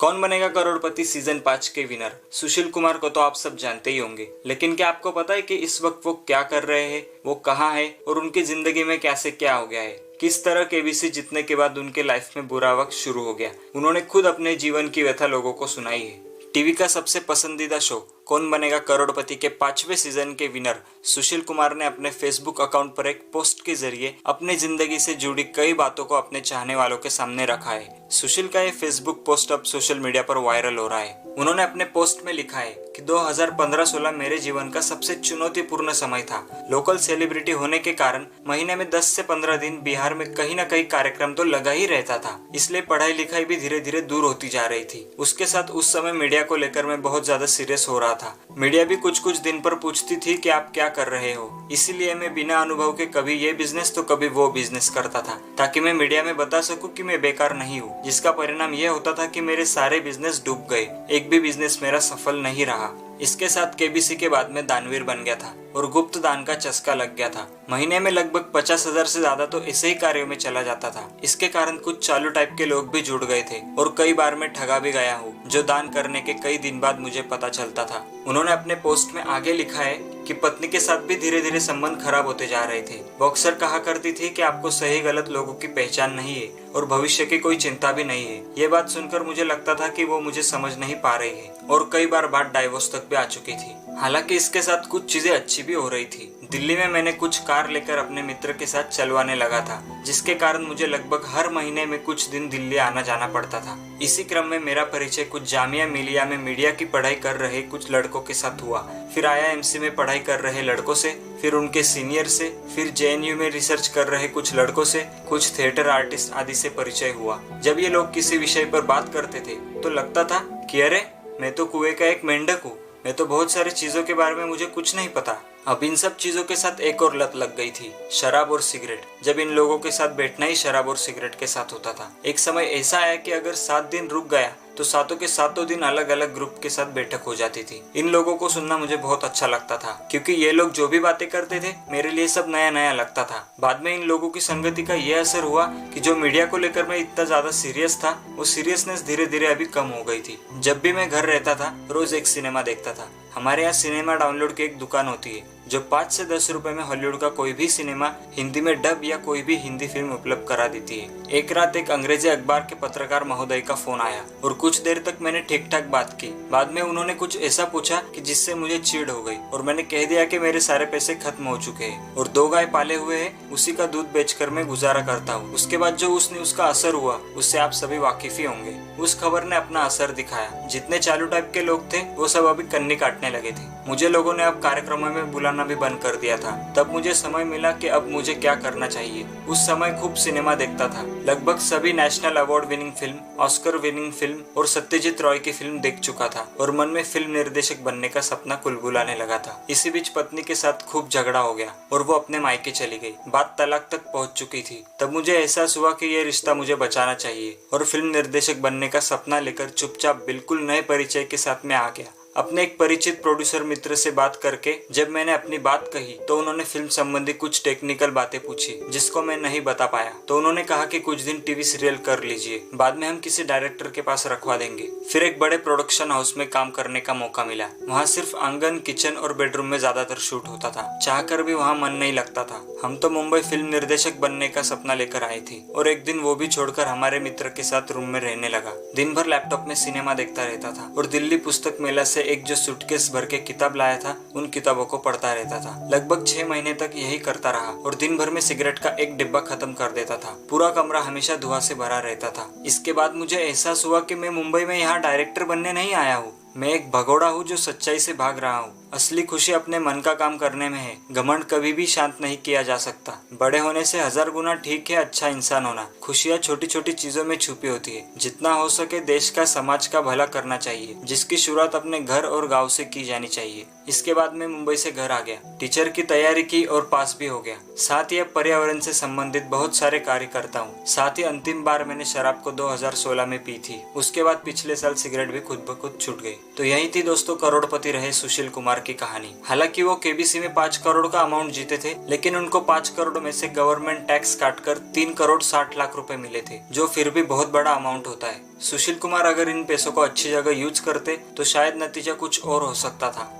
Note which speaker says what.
Speaker 1: कौन बनेगा करोड़पति सीजन 5 के विनर सुशील कुमार को तो आप सब जानते ही होंगे, लेकिन क्या आपको पता है कि इस वक्त वो क्या कर रहे हैं, वो कहाँ है और उनकी जिंदगी में कैसे क्या हो गया है। किस तरह केबीसी जीतने के बाद उनके लाइफ में बुरा वक्त शुरू हो गया। उन्होंने खुद अपने जीवन की व्यथा लोगों को सुनाई है। टीवी का सबसे पसंदीदा शो कौन बनेगा करोड़पति के 5वें सीजन के विनर सुशील कुमार ने अपने फेसबुक अकाउंट पर एक पोस्ट के जरिए अपनी जिंदगी से जुड़ी कई बातों को अपने चाहने वालों के सामने रखा है। सुशील का ये फेसबुक पोस्ट अब सोशल मीडिया पर वायरल हो रहा है। उन्होंने अपने पोस्ट में लिखा है कि 2015-16 मेरे जीवन का सबसे चुनौतीपूर्ण समय था। लोकल सेलिब्रिटी होने के कारण महीने में 10 से 15 दिन बिहार में कहीं न कहीं कार्यक्रम तो लगा ही रहता था, इसलिए पढ़ाई लिखाई भी धीरे धीरे दूर होती जा रही थी। उसके साथ उस समय मीडिया को लेकर मैं बहुत ज्यादा सीरियस हो रहा था। मीडिया भी कुछ कुछ दिन पर पूछती थी कि आप क्या कर रहे हो, इसीलिए मैं बिना अनुभव के कभी ये बिजनेस तो कभी वो बिजनेस करता था, ताकि मैं मीडिया में बता सकूं कि मैं बेकार नहीं हूँ। जिसका परिणाम यह होता था कि मेरे सारे बिजनेस डूब गए, एक भी बिजनेस मेरा सफल नहीं रहा। इसके साथ केबीसी के बाद में दानवीर बन गया था और गुप्त दान का चस्का लग गया था। महीने में लगभग 50,000 से ज्यादा तो ऐसे ही कार्यों में चला जाता था। इसके कारण कुछ चालू टाइप के लोग भी जुड़ गए थे और कई बार मैं ठगा भी गया हूँ, जो दान करने के कई दिन बाद मुझे पता चलता था। उन्होंने अपने पोस्ट में आगे लिखा है कि पत्नी के साथ भी धीरे धीरे संबंध खराब होते जा रहे थे। वो अक्सर कहा करती थी कि आपको सही गलत लोगों की पहचान नहीं है और भविष्य की कोई चिंता भी नहीं है। ये बात सुनकर मुझे लगता था कि वो मुझे समझ नहीं पा रही है और कई बार बात डाइवोर्स तक भी आ चुकी थी। हालांकि इसके साथ कुछ चीजें अच्छी भी हो रही थी। दिल्ली में मैंने कुछ कार लेकर अपने मित्र के साथ चलवाने लगा था, जिसके कारण मुझे लगभग हर महीने में कुछ दिन दिल्ली आना जाना पड़ता था। इसी क्रम में मेरा परिचय कुछ जामिया मिलिया में मीडिया की पढ़ाई कर रहे कुछ लड़कों के साथ हुआ, फिर IIMC में पढ़ाई कर रहे लड़कों से, फिर उनके सीनियर से, फिर JNU में रिसर्च कर रहे कुछ लड़कों से, कुछ थिएटर आर्टिस्ट आदि से परिचय हुआ। जब ये लोग किसी विषय पर बात करते थे तो लगता था कि अरे मैं तो कुएं का एक मेंढक हूँ, मैं तो बहुत सारी चीजों के बारे में मुझे कुछ नहीं पता। अब इन सब चीजों के साथ एक और लत लग गई थी, शराब और सिगरेट। जब इन लोगों के साथ बैठना ही शराब और सिगरेट के साथ होता था। एक समय ऐसा आया कि अगर 7 दिन रुक गया तो सातों के सातों दिन अलग अलग ग्रुप के साथ बैठक हो जाती थी। इन लोगों को सुनना मुझे बहुत अच्छा लगता था, क्योंकि ये लोग जो भी बातें करते थे मेरे लिए सब नया नया लगता था। बाद में इन लोगों की संगति का यह असर हुआ कि जो मीडिया को लेकर मैं इतना ज्यादा सीरियस था, वो सीरियसनेस धीरे धीरे अभी कम हो गई थी। जब भी मैं घर रहता था रोज एक सिनेमा देखता था। हमारे यहाँ सिनेमा डाउनलोड की एक दुकान होती है जो 5 से 10 रुपए में हॉलीवुड का कोई भी सिनेमा हिंदी में डब या कोई भी हिंदी फिल्म उपलब्ध करा देती है। एक रात एक अंग्रेजी अखबार के पत्रकार महोदय का फोन आया और कुछ देर तक मैंने ठीक ठाक बात की। बाद में उन्होंने कुछ ऐसा पूछा कि जिससे मुझे चिढ़ हो गई और मैंने कह दिया कि मेरे सारे पैसे खत्म हो चुके हैं और 2 गाय पाले हुए हैं, उसी का दूध बेचकर मैं गुजारा करता हूँ। उसके बाद जो उसका असर हुआ उससे आप सभी वाकिफ ही होंगे। उस खबर ने अपना असर दिखाया। जितने चालू टाइप के लोग थे वो सब अभी कन्नी काटने लगे थे। मुझे लोगों ने अब कार्यक्रमों में बुलाना भी बंद कर दिया था। तब मुझे समय मिला कि अब मुझे क्या करना चाहिए। उस समय खूब सिनेमा देखता था। लगभग सभी national award winning film, Oscar winning film और सत्यजीत रॉय की फिल्म देख चुका था और मन में फिल्म निर्देशक बनने का सपना कुलबुलाने लगा था। इसी बीच पत्नी के साथ खूब झगड़ा हो गया और वो अपने मायके चली गई। बात तलाक तक पहुंच चुकी थी। तब मुझे एहसास हुआ कि ये रिश्ता मुझे बचाना चाहिए और फिल्म निर्देशक बनने का सपना लेकर चुपचाप बिल्कुल नए परिचय के साथ में आ गया। अपने एक परिचित प्रोड्यूसर मित्र से बात करके जब मैंने अपनी बात कही तो उन्होंने फिल्म संबंधी कुछ टेक्निकल बातें पूछी जिसको मैं नहीं बता पाया। तो उन्होंने कहा कि कुछ दिन टीवी सीरियल कर लीजिए, बाद में हम किसी डायरेक्टर के पास रखवा देंगे। फिर एक बड़े प्रोडक्शन हाउस में काम करने का मौका मिला। वहाँ सिर्फ आंगन, किचन और बेडरूम में ज्यादातर शूट होता था। चाहकर भी वहाँ मन नहीं लगता था। हम तो मुंबई फिल्म निर्देशक बनने का सपना लेकर आए थे और एक दिन वो भी छोड़कर हमारे मित्र के साथ रूम में रहने लगा। दिन भर लैपटॉप में सिनेमा देखता रहता था और दिल्ली पुस्तक मेला से एक जो सूटकेस भर के किताब लाया था उन किताबों को पढ़ता रहता था। लगभग 6 महीने तक यही करता रहा और दिन भर में सिगरेट का एक डिब्बा खत्म कर देता था। पूरा कमरा हमेशा धुआं से भरा रहता था। इसके बाद मुझे एहसास हुआ कि मैं मुंबई में यहाँ डायरेक्टर बनने नहीं आया हूँ। मैं एक भगोड़ा हूँ जो सच्चाई से भाग रहा हूँ। असली खुशी अपने मन का काम करने में है। घमंड कभी भी शांत नहीं किया जा सकता। बड़े होने से 1000 गुना ठीक है अच्छा इंसान होना। खुशियाँ छोटी छोटी चीजों में छुपी होती है। जितना हो सके देश का, समाज का भला करना चाहिए, जिसकी शुरुआत अपने घर और गांव से की जानी चाहिए। इसके बाद मैं मुंबई से घर आ गया, टीचर की तैयारी की और पास भी हो गया। साथ ही अब पर्यावरण से संबंधित बहुत सारे कार्य करता हूँ। साथ ही अंतिम बार मैंने शराब को 2016 में पी थी। उसके बाद पिछले साल सिगरेट भी खुद ब खुद छूट गई। तो यही थी दोस्तों करोड़पति रहे सुशील कुमार की कहानी। हालांकि वो केबीसी में 5 करोड़ का अमाउंट जीते थे, लेकिन उनको 5 करोड़ में से गवर्नमेंट टैक्स काटकर 3 करोड़ 60 लाख रुपए मिले थे, जो फिर भी बहुत बड़ा अमाउंट होता है। सुशील कुमार अगर इन पैसों को अच्छी जगह यूज करते तो शायद नतीजा कुछ और हो सकता था।